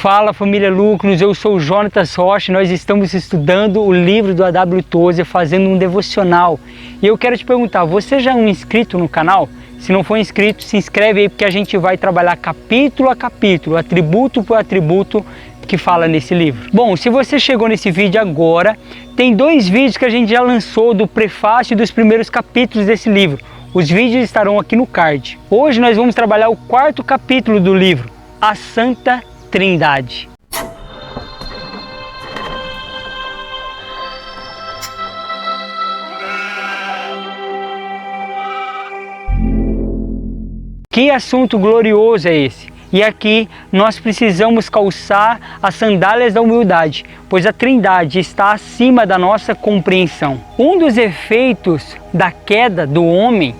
Fala família Lucros, eu sou o Jonatas Rocha, nós estamos estudando o livro do A.W. Tozer, fazendo um devocional. E eu quero te perguntar, você já é um inscrito no canal? Se não for inscrito, se inscreve aí porque a gente vai trabalhar capítulo a capítulo, atributo por atributo que fala nesse livro. Bom, se você chegou nesse vídeo agora, tem 2 vídeos que a gente já lançou do prefácio dos primeiros capítulos desse livro. Os vídeos estarão aqui no card. Hoje nós vamos trabalhar o 4º capítulo do livro, a Santa Trindade. Que assunto glorioso é esse? E aqui nós precisamos calçar as sandálias da humildade, pois a Trindade está acima da nossa compreensão. Um dos efeitos da queda do homem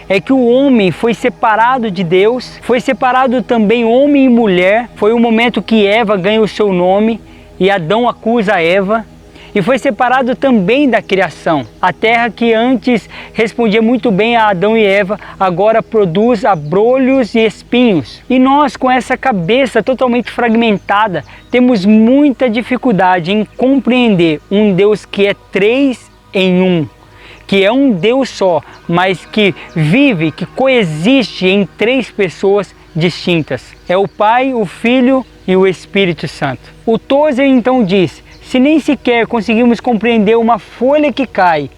é que o homem foi separado de Deus, foi separado também homem e mulher. Foi o momento que Eva ganha o seu nome e Adão acusa Eva. E foi separado também da criação. A terra que antes respondia muito bem a Adão e Eva, agora produz abrolhos e espinhos. E nós, com essa cabeça totalmente fragmentada, temos muita dificuldade em compreender um Deus que é 3 em 1. Que é um Deus só, mas que vive, que coexiste em 3 pessoas distintas. É o Pai, o Filho e o Espírito Santo. O Tozer então diz, se nem sequer conseguimos compreender uma folha que cai,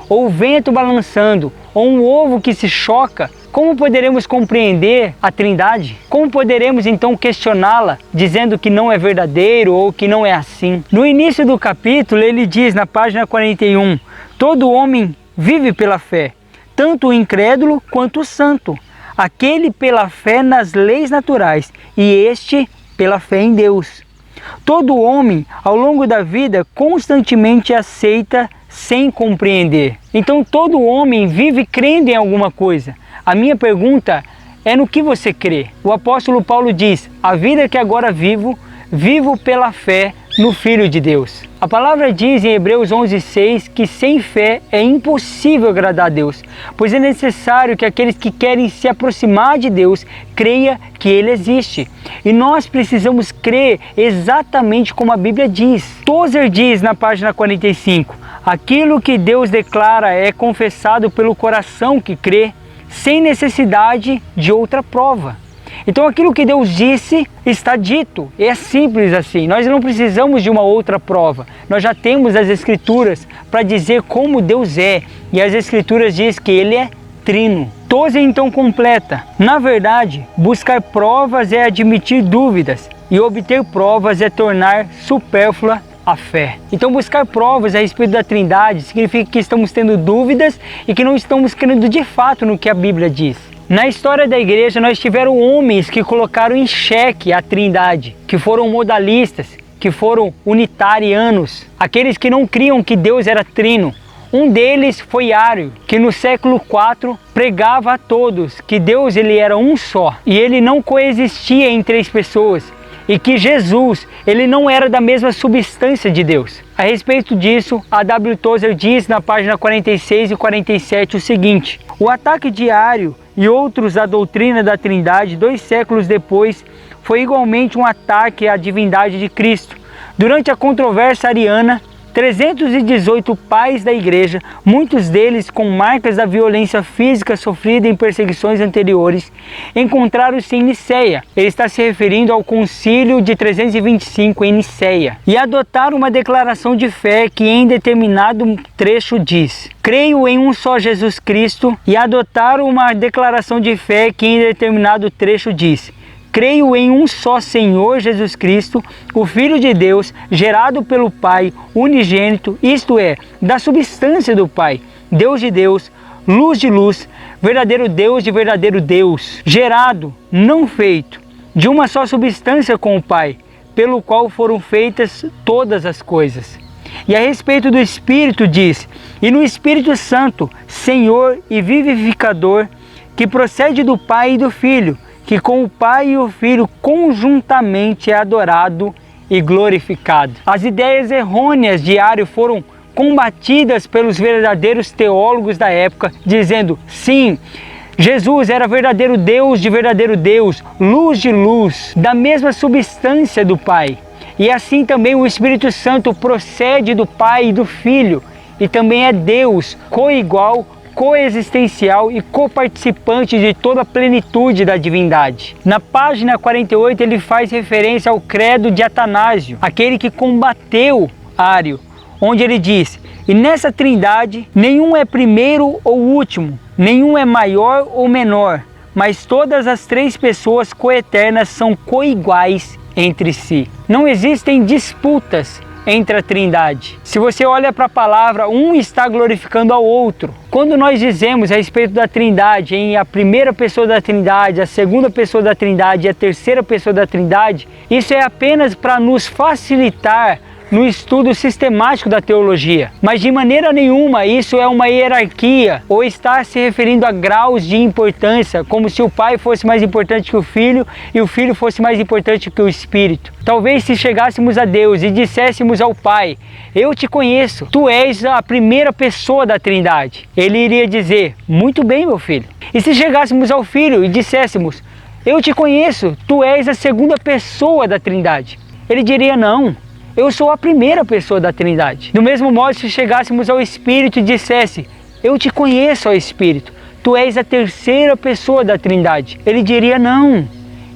ou o vento balançando, ou um ovo que se choca, como poderemos compreender a Trindade? Como poderemos então questioná-la, dizendo que não é verdadeiro ou que não é assim? No início do capítulo ele diz na página 41, todo homem vive pela fé, tanto o incrédulo quanto o santo, aquele pela fé nas leis naturais e este pela fé em Deus. Todo homem, ao longo da vida, constantemente aceita sem compreender. Então todo homem vive crendo em alguma coisa. A minha pergunta é no que você crê. O apóstolo Paulo diz, a vida que agora vivo, vivo pela fé no Filho de Deus. A palavra diz em Hebreus 11:6 que sem fé é impossível agradar a Deus, pois é necessário que aqueles que querem se aproximar de Deus creia que Ele existe. E nós precisamos crer exatamente como a Bíblia diz. Tozer diz na página 45, aquilo que Deus declara é confessado pelo coração que crê, sem necessidade de outra prova. Então aquilo que Deus disse está dito, é simples assim, nós não precisamos de uma outra prova, nós já temos as Escrituras para dizer como Deus é, e as Escrituras dizem que Ele é trino. Tozer então completa, na verdade, buscar provas é admitir dúvidas, e obter provas é tornar supérflua a fé. Então buscar provas a respeito da Trindade significa que estamos tendo dúvidas e que não estamos crendo de fato no que a Bíblia diz. Na história da igreja nós tivemos homens que colocaram em xeque a Trindade, que foram modalistas, que foram unitarianos, aqueles que não criam que Deus era trino. Um deles foi Ário, que no século IV pregava a todos que Deus ele era um só e ele não coexistia em 3 pessoas e que Jesus ele não era da mesma substância de Deus. A respeito disso, A.W. Tozer diz na página 46 e 47 o seguinte, o ataque de Ário e outros à doutrina da Trindade 2 séculos depois foi igualmente um ataque à divindade de Cristo. Durante a controvérsia ariana, 318 pais da igreja, muitos deles com marcas da violência física sofrida em perseguições anteriores, encontraram-se em Niceia. Ele está se referindo ao concílio de 325 em Niceia. E adotaram uma declaração de fé que em determinado trecho diz, creio em um só Jesus Cristo, e adotaram uma declaração de fé que em determinado trecho diz, creio em um só Senhor Jesus Cristo, o Filho de Deus, gerado pelo Pai, unigênito, isto é, da substância do Pai, Deus de Deus, luz de luz, verdadeiro Deus de verdadeiro Deus, gerado, não feito, de uma só substância com o Pai, pelo qual foram feitas todas as coisas. E a respeito do Espírito diz, e no Espírito Santo, Senhor e vivificador, que procede do Pai e do Filho, que com o Pai e o Filho conjuntamente é adorado e glorificado. As ideias errôneas de Ário foram combatidas pelos verdadeiros teólogos da época, dizendo, sim, Jesus era verdadeiro Deus de verdadeiro Deus, luz de luz, da mesma substância do Pai. E assim também o Espírito Santo procede do Pai e do Filho, e também é Deus, coigual, coexistencial e coparticipante de toda a plenitude da divindade. Na página 48 ele faz referência ao credo de Atanásio, aquele que combateu Ário, onde ele diz: e nessa trindade nenhum é primeiro ou último, nenhum é maior ou menor, mas todas as três pessoas coeternas são coiguais entre si. Não existem disputas entre a trindade. Se você olha para a palavra, um está glorificando ao outro. Quando nós dizemos a respeito da trindade, em a primeira pessoa da trindade, a segunda pessoa da trindade e a terceira pessoa da trindade, isso é apenas para nos facilitar no estudo sistemático da teologia. Mas de maneira nenhuma isso é uma hierarquia ou está se referindo a graus de importância, como se o Pai fosse mais importante que o Filho e o Filho fosse mais importante que o Espírito. Talvez se chegássemos a Deus e disséssemos ao Pai: eu te conheço, tu és a primeira pessoa da Trindade. Ele iria dizer: muito bem, meu filho. E se chegássemos ao Filho e disséssemos: eu te conheço, tu és a segunda pessoa da Trindade. Ele diria: não, eu sou a primeira pessoa da Trindade. Do mesmo modo, se chegássemos ao Espírito e dissesse: eu te conheço, ó Espírito, tu és a terceira pessoa da Trindade. Ele diria: não,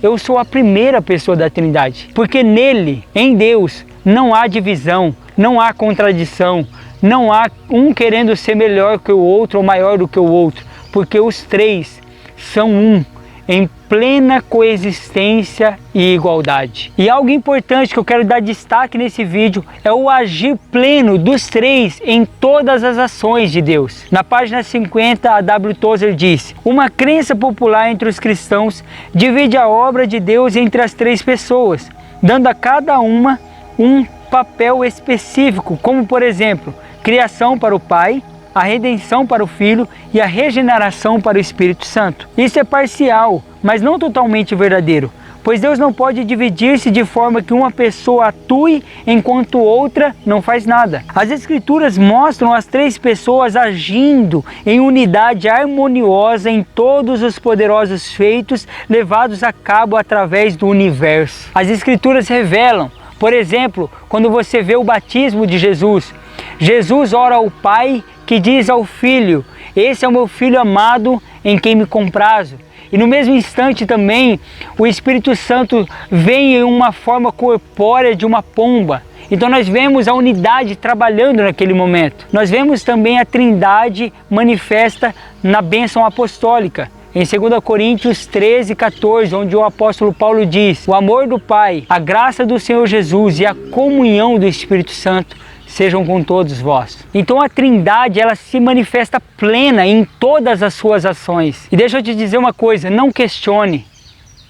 eu sou a primeira pessoa da Trindade. Porque nele, em Deus, não há divisão, não há contradição, não há um querendo ser melhor que o outro ou maior do que o outro, porque os três são um, em plena coexistência e igualdade. E algo importante que eu quero dar destaque nesse vídeo é o agir pleno dos três em todas as ações de Deus. Na página 50, a W. Tozer diz: uma crença popular entre os cristãos divide a obra de Deus entre as três pessoas, dando a cada uma um papel específico, como por exemplo, criação para o Pai, a redenção para o Filho e a regeneração para o Espírito Santo. Isso é parcial, mas não totalmente verdadeiro, pois Deus não pode dividir-se de forma que uma pessoa atue enquanto outra não faz nada. As Escrituras mostram as três pessoas agindo em unidade harmoniosa em todos os poderosos feitos levados a cabo através do universo. As Escrituras revelam, por exemplo, quando você vê o batismo de Jesus, Jesus ora ao Pai, que diz ao Filho: esse é o meu Filho amado em quem me comprazo. E no mesmo instante também o Espírito Santo vem em uma forma corpórea de uma pomba. Então nós vemos a unidade trabalhando naquele momento. Nós vemos também a Trindade manifesta na bênção apostólica. Em 2 Coríntios 13, 14, onde o apóstolo Paulo diz: o amor do Pai, a graça do Senhor Jesus e a comunhão do Espírito Santo sejam com todos vós. Então a Trindade, ela se manifesta plena em todas as suas ações. E deixa eu te dizer uma coisa, não questione,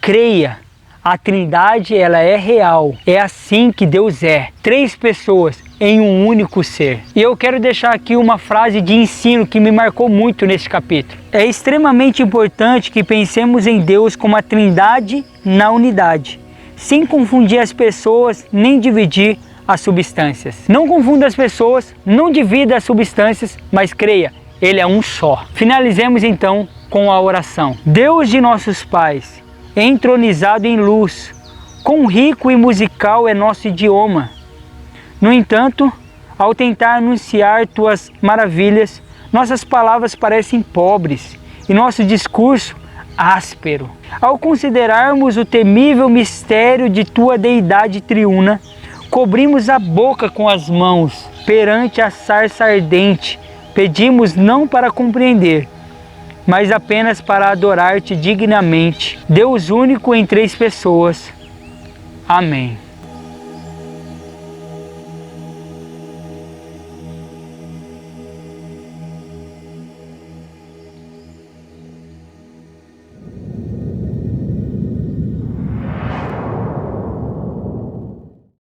creia. A Trindade, ela é real. É assim que Deus é. Três pessoas em um único ser. E eu quero deixar aqui uma frase de ensino que me marcou muito neste capítulo. É extremamente importante que pensemos em Deus como a Trindade na unidade, sem confundir as pessoas nem dividir as substâncias. Não confunda as pessoas, não divida as substâncias, mas creia, Ele é um só. Finalizemos então com a oração. Deus de nossos pais, entronizado em luz, quão rico e musical é nosso idioma. No entanto, ao tentar anunciar tuas maravilhas, nossas palavras parecem pobres e nosso discurso áspero. Ao considerarmos o temível mistério de tua deidade triuna, cobrimos a boca com as mãos perante a sarça ardente. Pedimos não para compreender, mas apenas para adorar-te dignamente, Deus único em três pessoas. Amém.